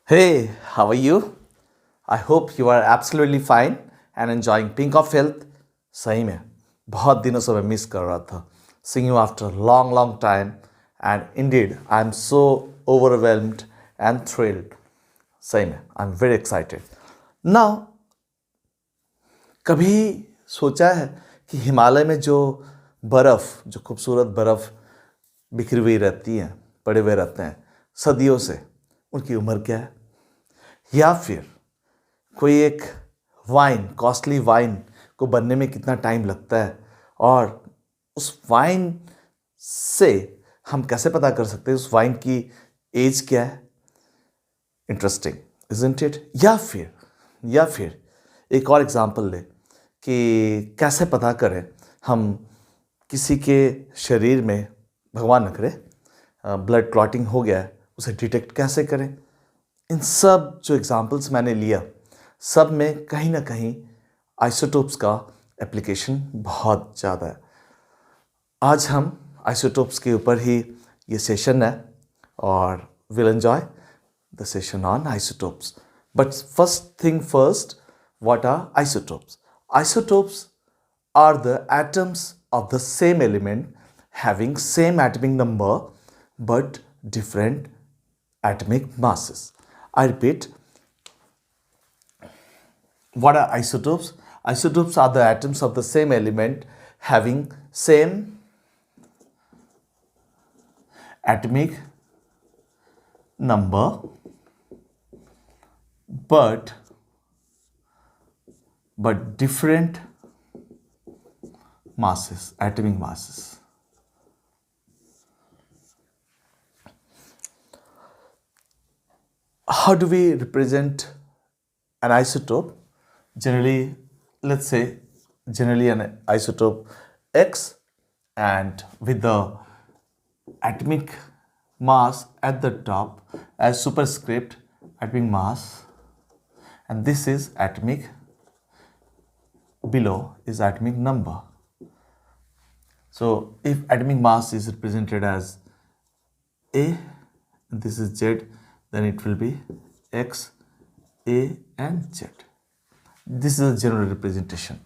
Hey, how are you? I hope you are absolutely fine and enjoying Pink of Health. सही में बहुत दिनों से मैं मिस कर रहा था. Seeing you after a long time, and indeed I am so overwhelmed and thrilled. सही में I'm very excited. Now, कभी सोचा है कि हिमालय में जो खूबसूरत बर्फ़ बिखरी हुई रहती है, पड़े हुए रहते हैं सदियों से, उनकी उम्र क्या है? या फिर कोई एक वाइन, कॉस्टली वाइन को बनने में कितना टाइम लगता है, और उस वाइन से हम कैसे पता कर सकते हैं उस वाइन की एज क्या है? Interesting, isn't it? या फिर एक और एग्जांपल ले कि कैसे पता करें हम किसी के शरीर में, भगवान न करे, ब्लड क्लॉटिंग हो गया है, उसे डिटेक्ट कैसे करें? इन सब जो एग्जांपल्स मैंने लिया, सब में कहीं ना कहीं आइसोटोप्स का एप्लीकेशन बहुत ज़्यादा है. आज हम आइसोटोप्स के ऊपर ही ये सेशन है, और will enjoy the session on isotopes. But first thing first, what are isotopes? Isotopes are the atoms of the same element having same atomic number but different atomic masses. I repeat, what are isotopes? Isotopes are the atoms of the same element having same atomic number but different masses, atomic masses. How do we represent an isotope? Generally, let's say generally an isotope X, and with the atomic mass at the top as superscript atomic mass, and this is atomic, below is atomic number. So if atomic mass is represented as A and this is Z, then it will be X, A and Z. This is a general representation.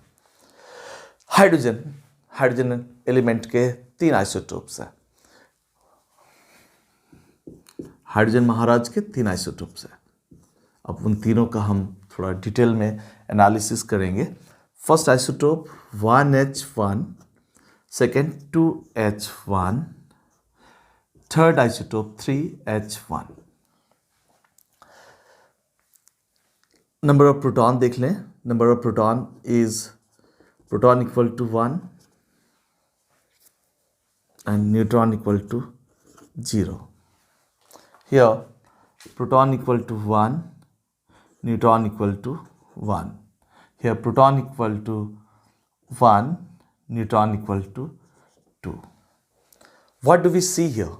Hydrogen element के तीन isotopes हैं. Hydrogen महाराज के तीन isotopes हैं. अब उन तीनों का हम थोड़ा डिटेल में एनालिसिस करेंगे. First isotope 1H1, second 2H1, third isotope 3H1. Number of proton देख लें. Number of proton is proton equal to 1 and neutron equal to 0. Here proton equal to 1, neutron equal to 1. Here proton equal to 1, neutron equal to 2. What do we see here?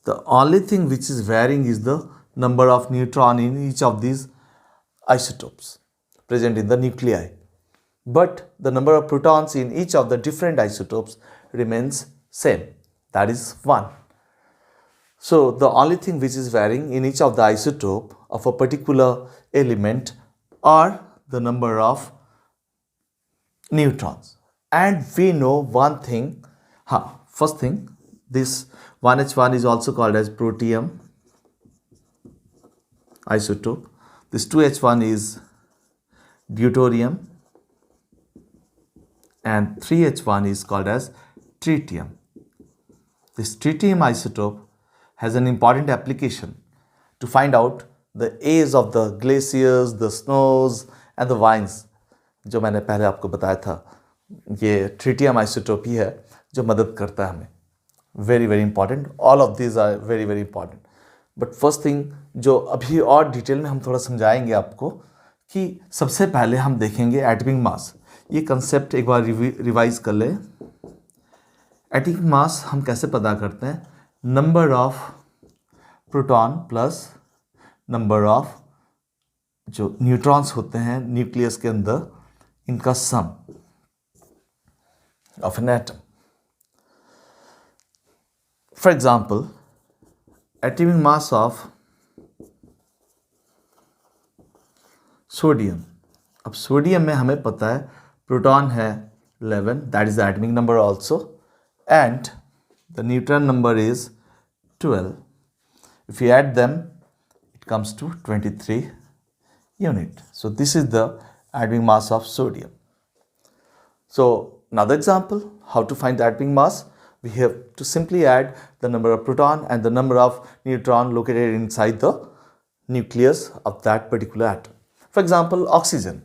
The only thing which is varying is the number of neutron in each of these isotopes present in the nuclei. But the number of protons in each of the different isotopes remains same, that is 1. So the only thing which is varying in each of the isotope of a particular element are the number of neutrons. And we know one thing. First thing, this 1H1 is also called as protium isotope. This 2H1 is deuterium, and 3H1 is called as tritium. This tritium isotope has an important application to find out the age of the glaciers, the snows and the vines. जो मैंने पहले आपको बताया था, ये tritium isotope ही है जो मदद करता है हमें. Very very important. All of these are very very important. But first thing जो अभी और डिटेल में हम थोड़ा समझाएंगे आपको, कि सबसे पहले हम देखेंगे एटॉमिक मास. ये कंसेप्ट एक बार रिवाइज कर ले. एटॉमिक मास हम कैसे पता करते हैं? Number of proton plus number of जो न्यूट्रॉन्स होते हैं न्यूक्लियस के अंदर, इनका sum of an atom. For example, atomic mass of sodium. अब सोडियम में हमें पता है प्रोटॉन है 11, that is the atomic number also, and the neutron number is 12. If you add them, it comes to 23 unit. So this is the atomic mass of sodium. So another example, how to find the atomic mass? We have to simply add the number of proton and the number of neutron located inside the nucleus of that particular atom. For example, oxygen.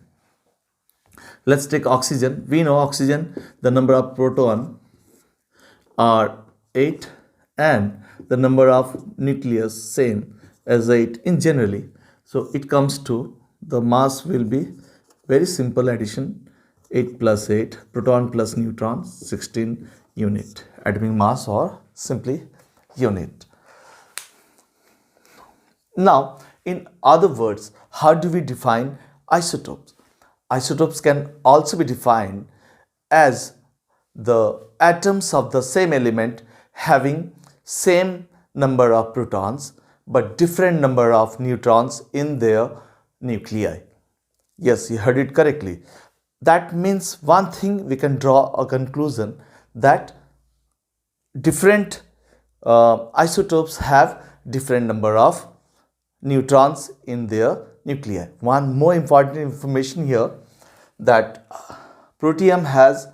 Let's take oxygen. We know oxygen, the number of proton are 8 and the number of nucleus same as 8 in generally. So it comes to, the mass will be very simple addition, 8 plus 8, proton plus neutron, 16 unit, atomic mass, or simply unit. Now, in other words, how do we define isotopes? Isotopes can also be defined as the atoms of the same element having same number of protons but different number of neutrons in their nuclei. Yes, you heard it correctly. That means one thing, we can draw a conclusion that different isotopes have different number of neutrons in their nuclei. One more important information here, that protium has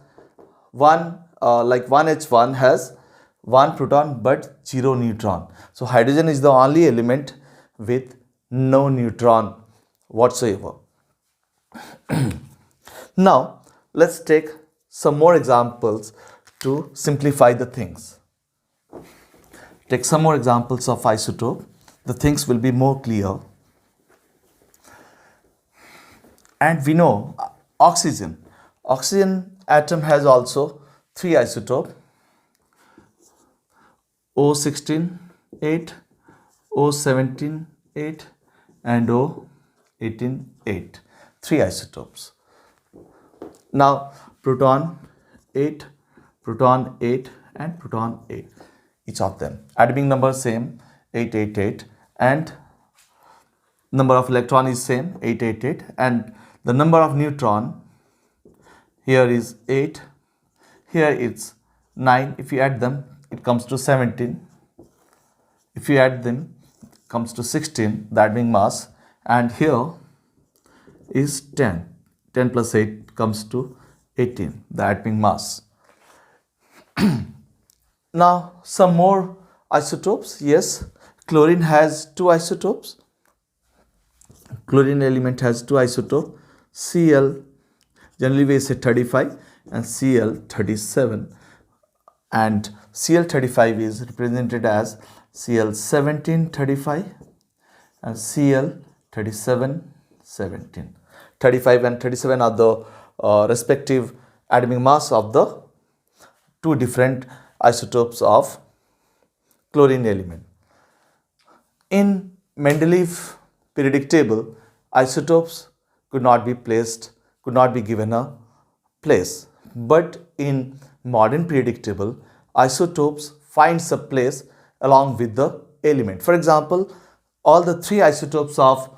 one, like 1H1 has 1 proton but 0 neutron. So hydrogen is the only element with no neutron whatsoever. Now let's take some more examples to simplify the things. Take some more examples of isotope. The things will be more clear. And we know oxygen. Oxygen atom has also 3 isotopes: O16 8, O17 8, and O18 8. 3 isotopes. Now proton 8, proton 8, and proton 8. Each of them. Atomic number same, 888, and number of electron is same, 888, and the number of neutron here is 8, here it's 9. If you add them, it comes to 17. If you add them, it comes to 16, the atomic mass, and here is 10. 10 plus 8 comes to 18, the atomic mass. Now some more isotopes. Yes, chlorine has 2 isotopes. Chlorine element has 2 isotopes, Cl, generally we say 35, and Cl 37, and Cl 35 is represented as Cl 1735 and Cl 37 17. 35 and 37 are the respective atomic mass of the 2 different isotopes of chlorine element. In Mendeleev periodic table, isotopes could not be given a place. But in modern periodic table, isotopes finds a place along with the element. For example, all the 3 isotopes of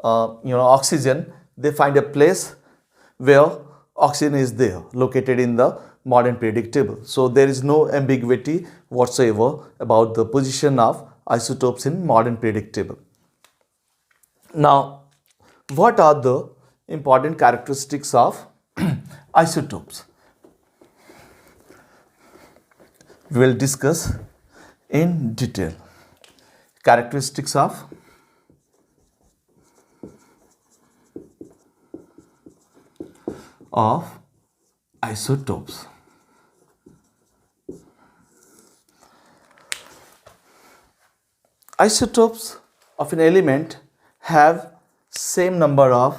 oxygen, they find a place where oxygen is there, located in the modern periodic table. So there is no ambiguity whatsoever about the position of isotopes in modern periodic table. Now, what are the important characteristics of isotopes? We will discuss in detail. Characteristics of isotopes. Isotopes of an element have same number of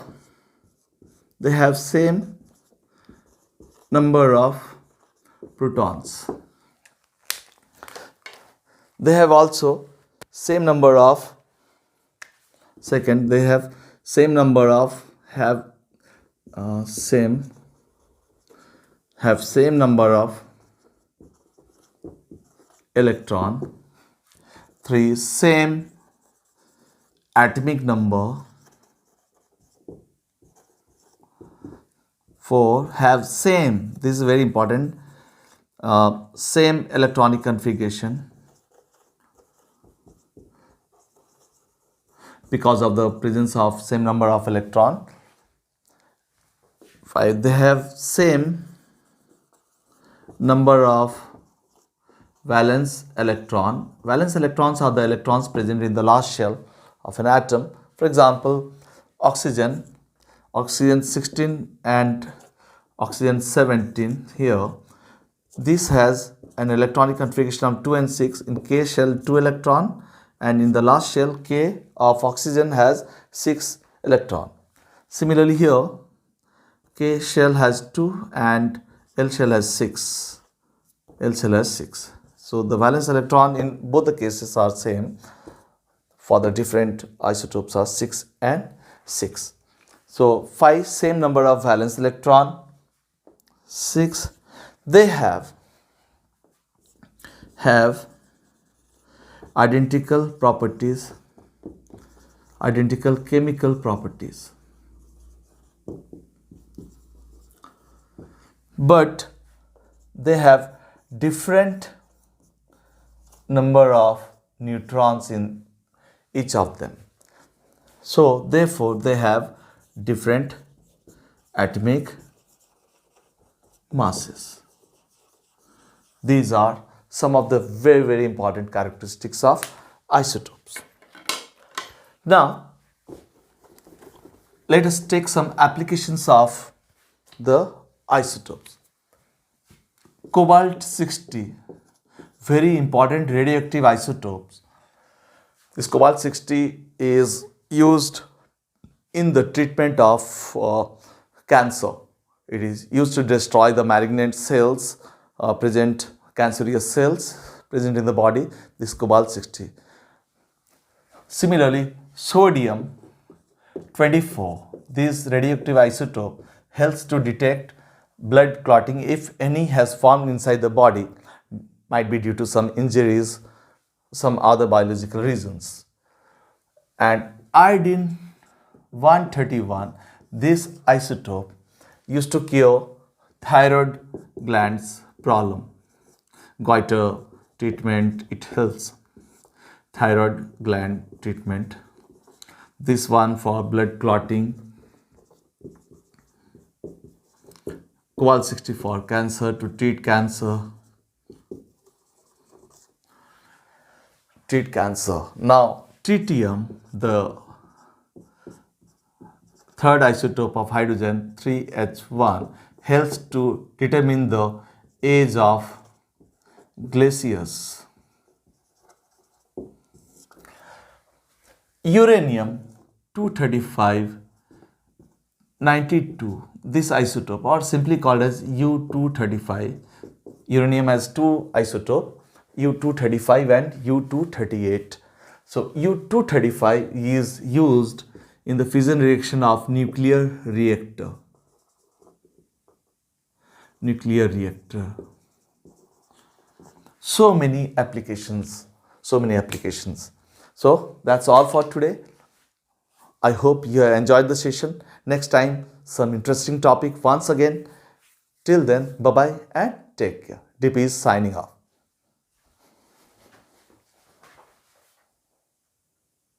protons. They have also same number of same number of electron. 3, same atomic number. 4 have same, this is very important, same electronic configuration because of the presence of same number of electron. 5, they have same number of valence electron. Valence electrons are the electrons present in the last shell of an atom. For example, oxygen 16 and oxygen 17 here. This has an electronic configuration of 2 and 6. In K shell 2 electron, and in the last shell K of oxygen has 6 electron. Similarly here K shell has 2 and L shell has 6. L shell has 6. So the valence electron in both the cases are same. For the different isotopes are 6 and 6. So 5 same number of valence electron. 6 they have identical properties, identical chemical properties, but they have different number of neutrons in each of them. So therefore they have different atomic masses. These are some of the very, very important characteristics of isotopes. Now let us take some applications of the isotopes. Cobalt 60, very important radioactive isotopes. This cobalt 60 is used in the treatment of cancer. It is used to destroy the malignant cells, cancerous cells present in the body, this cobalt 60. Similarly, sodium 24, this radioactive isotope helps to detect blood clotting if any has formed inside the body, might be due to some injuries, some other biological reasons. And iodine 131, this isotope used to cure thyroid glands problem. Goiter treatment, it helps. Thyroid gland treatment. This one for blood clotting. Cobalt 60 for cancer, to treat cancer. Treat cancer. Now, tritium, the third isotope of hydrogen, 3H1, helps to determine the age of glaciers. Uranium 235 92, this isotope, or simply called as U235. Uranium has two isotopes, U235 and U238. So U235 is used in the fission reaction of nuclear reactor. Nuclear reactor. So many applications. So that's all for today. I hope you have enjoyed the session. Next time, some interesting topic once again. Till then, bye-bye and take care. DP is signing off.